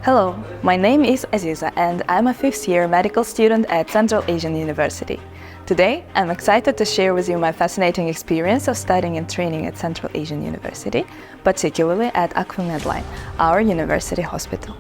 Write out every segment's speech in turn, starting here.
Hello, my name is Aziza and I'm a fifth-year medical student at Central Asian University. Today, I'm excited to share with you my fascinating experience of studying and training at Central Asian University, particularly at Akfa Medline, our university hospital.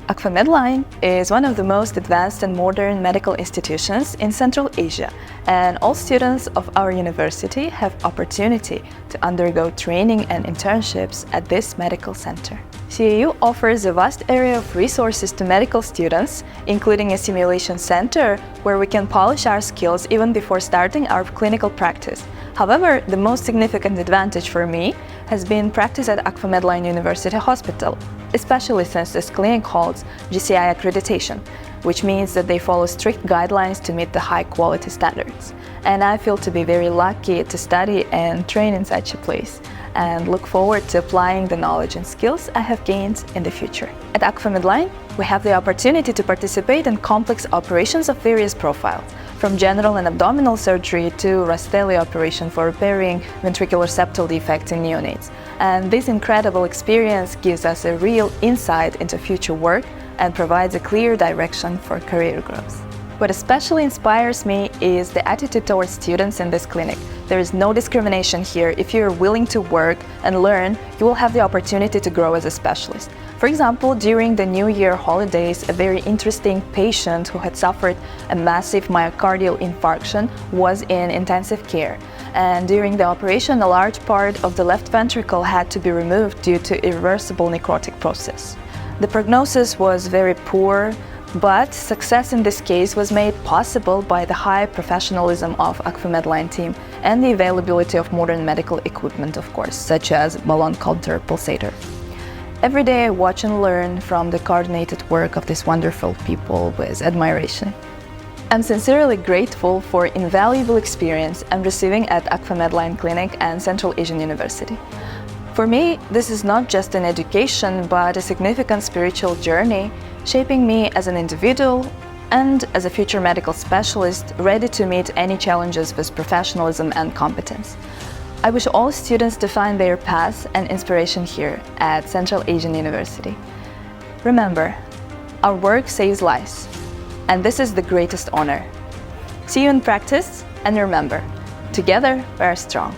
Akfa Medline is one of the most advanced and modern medical institutions in Central Asia, and all students of our university have opportunity to undergo training and internships at this medical center. CAU offers a vast area of resources to medical students, including a simulation center where we can polish our skills even before starting our clinical practice. However, the most significant advantage for me has been practice at Akfa Medline University Hospital, especially since this clinic holds JCI accreditation, which means that they follow strict guidelines to meet the high quality standards. And I feel to be very lucky to study and train in such a place, and look forward to applying the knowledge and skills I have gained in the future. At Akfa Medline, we have the opportunity to participate in complex operations of various profiles, from general and abdominal surgery to Rastelli operation for repairing ventricular septal defects in neonates. And this incredible experience gives us a real insight into future work and provides a clear direction for career growth. What especially inspires me is the attitude towards students in this clinic. There is no discrimination here. If you're willing to work and learn, you will have the opportunity to grow as a specialist. For example, during the New Year holidays, a very interesting patient who had suffered a massive myocardial infarction was in intensive care. And during the operation, a large part of the left ventricle had to be removed due to irreversible necrotic process. The prognosis was very poor, but success in this case was made possible by the high professionalism of Akfa Medline team and the availability of modern medical equipment, of course, such as balloon counter pulsator. Every day I watch and learn from the coordinated work of these wonderful people with admiration. I'm sincerely grateful for invaluable experience I'm receiving at Akfa Medline Clinic and Central Asian University. For me, this is not just an education, but a significant spiritual journey, shaping me as an individual and as a future medical specialist ready to meet any challenges with professionalism and competence. I wish all students to find their path and inspiration here at Central Asian University. Remember, our work saves lives, and this is the greatest honor. See you in practice, and remember, together we are strong.